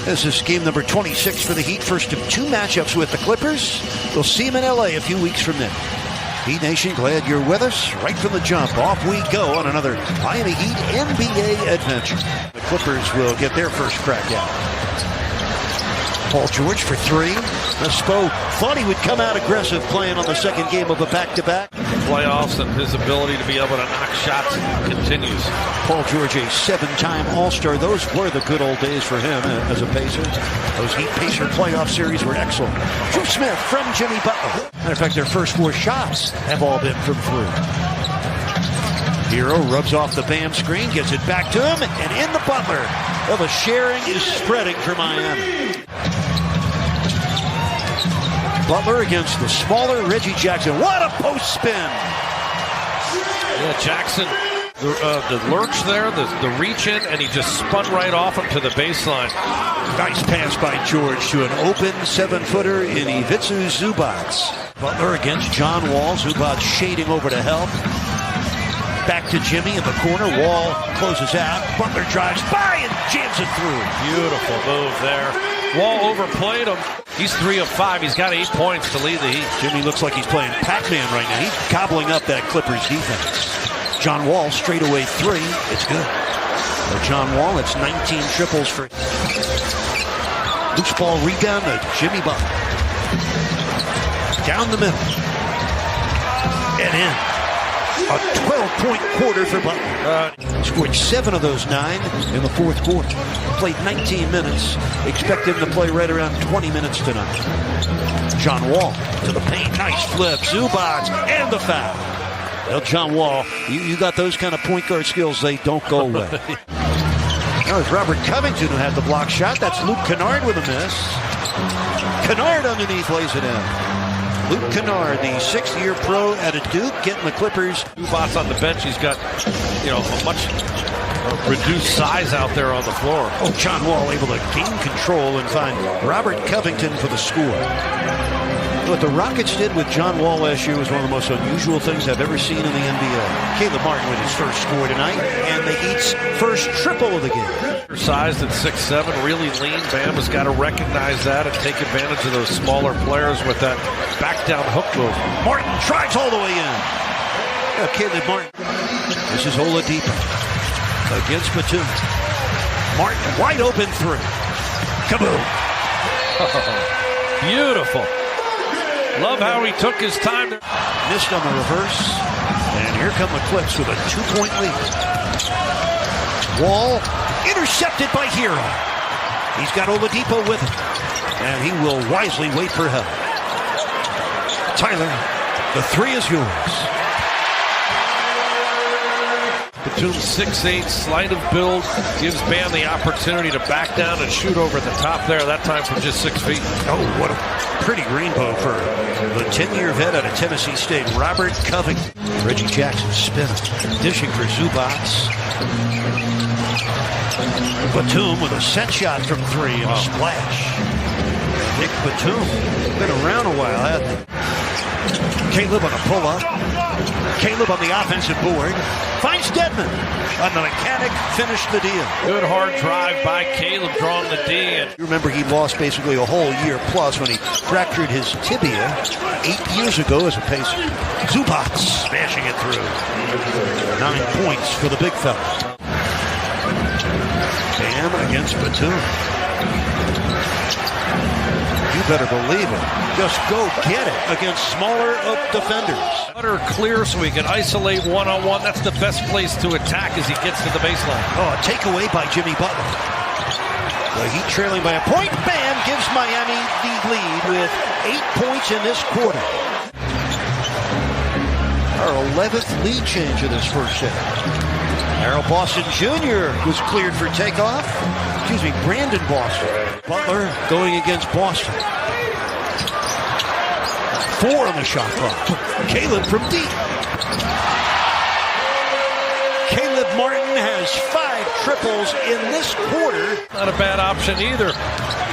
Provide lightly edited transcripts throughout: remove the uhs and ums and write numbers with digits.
This is game number 26 for the Heat. First of two matchups with the Clippers. We'll see them in LA a few weeks from now. Heat Nation, glad you're with us. Right from the jump, off we go on another Miami Heat NBA adventure. The Clippers will get their first crack out. Paul George for three. Spo thought he would come out aggressive playing on the second game of a back-to-back. Playoffs and his ability to be able to knock shots continues. Paul George, a seven-time All-Star. Those were the good old days for him as a Pacer. Those Heat Pacer playoff series were excellent. Drew Smith from Jimmy Butler. Matter of fact, their first four shots have all been from three. Hero rubs off the Bam screen, gets it back to him, and in the Butler. Well, the sharing is spreading for Miami. Butler against the smaller Reggie Jackson. What a post spin! Yeah, Jackson, the lurch there, the reach in, and he just spun right off him to the baseline. Nice pass by George to an open 7-footer in Ivica Zubac. Butler against John Wall. Zubac shading over to help. Back to Jimmy in the corner. Wall closes out. Butler drives by and jams it through. Beautiful move there. Wall overplayed him. He's 3 of 5. He's got 8 points to lead the Heat. Jimmy looks like he's playing Pac-Man right now. He's gobbling up that Clippers defense. John Wall straightaway 3. It's good. For John Wall, it's 19 triples for loose ball rebound to Jimmy Butler. Down the middle. And in. A 12-point quarter for Butler. Scored 7 of those 9 in the fourth quarter. Played 19 minutes. Expect him to play right around 20 minutes tonight. John Wall to the paint. Nice flip. Zubac and the foul. Well, John Wall, you got those kind of point guard skills. They don't go away. That was Robert Covington who had the block shot. That's Luke Kennard with a miss. Kennard underneath lays it in. Luke Kennard, the 6th-year pro out of Duke, getting the Clippers. Zubac on the bench. He's got, a much reduced size out there on the floor. Oh, John Wall able to gain control and find Robert Covington for the score. What the Rockets did with John Wall last year was one of the most unusual things I've ever seen in the NBA. Caleb Martin with his first score tonight, and the Heat's first triple of the game. Sized at 6'7", really lean. Bam has got to recognize that and take advantage of those smaller players with that back-down hook move. Martin drives all the way in. Caleb Martin. This is Oladipo against Batum. Martin wide open 3. Kaboom. Beautiful. Love how he took his time. Missed on the reverse. And here come the Clips with a 2-point lead. Wall intercepted by Hero. He's got Oladipo with him. And he will wisely wait for help. Tyler, the 3 is yours. Batum 6'8", sleight of build, gives Bam the opportunity to back down and shoot over the top there, that time from just 6 feet. Oh, what a pretty rainbow for the 10-year vet out of Tennessee State, Robert Covington. Reggie Jackson spinning, dishing for Zubac. Batum with a set shot from 3 and a splash. Nick Batum, been around a while, hasn't he? Caleb on a pull-up. Caleb on the offensive board. Finds Dedmon. On the mechanic, finished the deal. Good hard drive by Caleb, drawing the D. And you remember he lost basically a whole year plus when he fractured his tibia 8 years ago as a Pacer. Zubac smashing it through. 9 points for the big fella. Bam against Batum. You better believe it. Just go get it against smaller defenders. Utter clear so he can isolate one-on-one. That's the best place to attack as he gets to the baseline. Oh, a takeaway by Jimmy Butler. The Heat trailing by a point. Bam gives Miami the lead with 8 points in this quarter. Our 11th lead change of this first set. Harold Boston Jr. was cleared for takeoff. Brandon Boston. Butler going against Boston. 4 on the shot clock. Caleb from deep. Caleb Martin has 5 triples in this quarter. Not a bad option either.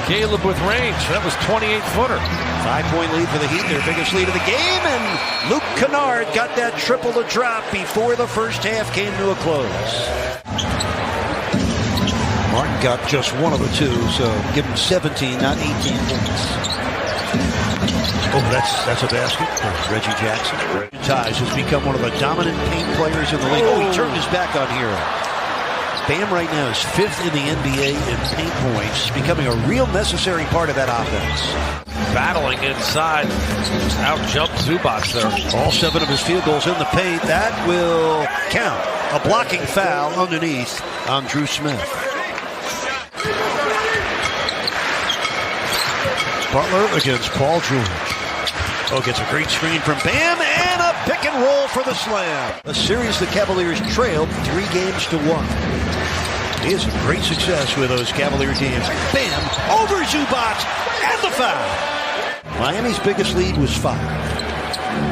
Caleb with range. That was 28-footer. 5-point lead for the Heat, their biggest lead of the game, and Luke Kennard got that triple to drop before the first half came to a close. Martin got just one of the two, so give him 17, not 18 points. Oh, that's a basket for Reggie Jackson. Ties has become one of the dominant paint players in the league. Oh, he turned his back on Hero. Bam right now is 5th in the NBA in paint points, becoming a real necessary part of that offense. Battling inside, just out-jumped Zubac there. All 7 of his field goals in the paint. That will count. A blocking foul underneath on Drew Smith. Butler against Paul George. Oh, gets a great screen from Bam and a pick and roll for the slam. A series the Cavaliers trailed 3 games to 1. He has great success with those Cavalier teams. Bam over Zubac and the foul. Miami's biggest lead was 5.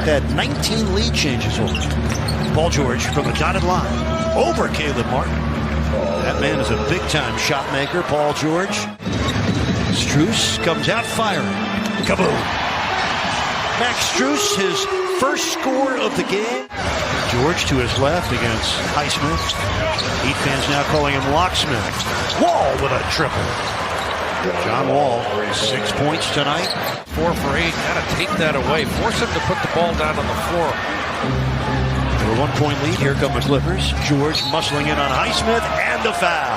They had 19 lead changes over. Paul George from the dotted line over Caleb Martin. That man is a big-time shot maker, Paul George. Strus comes out firing. Kaboom! Max Strus, his first score of the game. George to his left against Highsmith. Heat fans now calling him Locksmith. Wall with a triple. John Wall, 6 points tonight. 4 for 8. Gotta take that away. Force him to put the ball down on the floor. For a 1-point lead, here come the Clippers. George muscling in on Highsmith and the foul.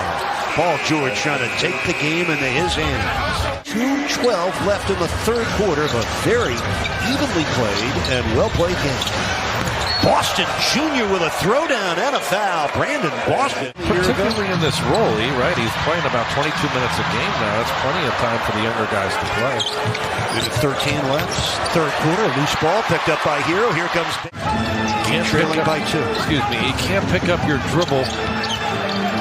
Paul George trying to take the game into his hands. 2:12 left in the third quarter of a very evenly played and well-played game. Boston Jr. with a throwdown and a foul. Brandon Boston. Particularly in this role, right? He's playing about 22 minutes a game now. That's plenty of time for the younger guys to play. With 13 left. Third quarter, loose ball picked up by Hero. Here comes trailing by 2. Excuse me. He can't pick up your dribble.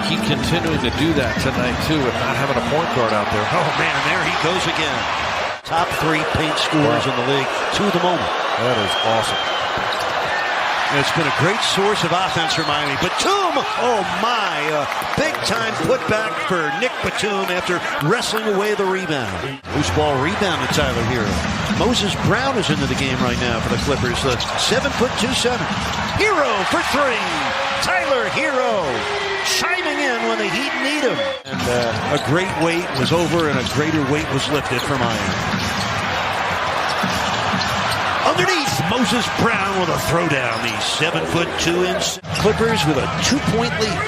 Keep continuing to do that tonight, too, with not having a point guard out there. Oh, man, there he goes again. Top 3 paint scorers in the league to the moment. That is awesome. And it's been a great source of offense for Miami. Batum, oh my, big-time putback for Nick Batum after wrestling away the rebound. Loose ball rebound to Tyler Hero. Moses Brown is into the game right now for the Clippers. The 7'2" center. Hero for 3. Tyler Hero chiming in when the Heat need him. And a great weight was over and a greater weight was lifted for Miami. Underneath, Moses Brown with a throwdown. The 7'2" Clippers with a 2-point lead.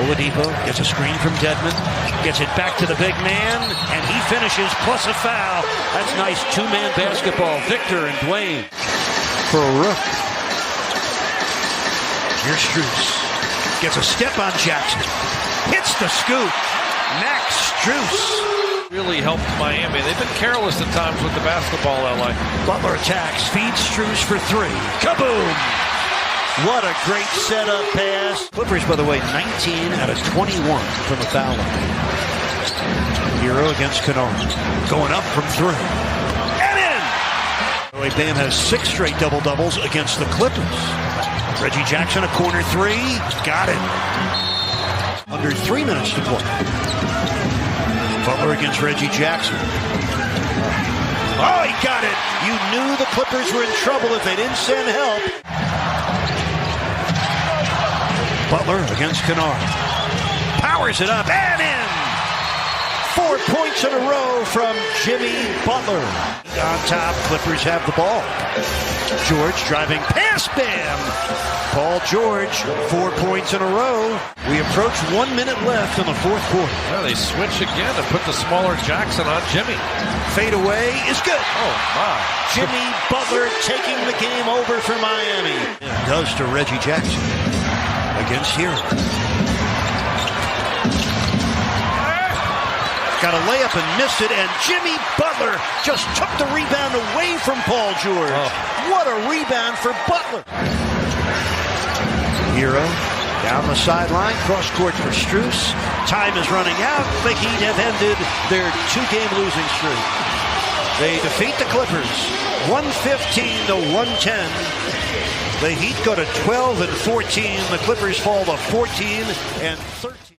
Oladipo gets a screen from Dedmon. Gets it back to the big man, and he finishes plus a foul. That's nice 2-man basketball. Victor and Dwayne for a rook. Here's Strus. Gets a step on Jackson. Hits the scoop. Max Strus. Really helped Miami. They've been careless at times with the basketball, LA. Butler attacks, feeds Strus for 3. Kaboom! What a great setup pass. Clippers, by the way, 19 out of 21 from the foul line. Hero against Kennard. Going up from 3. And in! By the way, Bam has 6 straight double-doubles against the Clippers. Reggie Jackson, a corner 3. Got it. Under 3 minutes to play. Butler against Reggie Jackson. Oh, he got it. You knew the Clippers were in trouble if they didn't send help. Butler against Kennard. Powers it up and in. 4 points in a row from Jimmy Butler. On top, Clippers have the ball. George driving past Bam. Paul George, 4 points in a row. We approach 1 minute left in the fourth quarter. Well, they switch again to put the smaller Jackson on Jimmy. Fade away is good. Oh, my. Jimmy Butler taking the game over for Miami. It does to Reggie Jackson against Hero. Got a layup and missed it, and Jimmy Butler just took the rebound away from Paul George. Oh. What a rebound for Butler. Hero down the sideline, cross court for Strus. Time is running out. The Heat have ended their 2-game losing streak. They defeat the Clippers 115 to 110. The Heat go to 12 and 14. The Clippers fall to 14 and 13.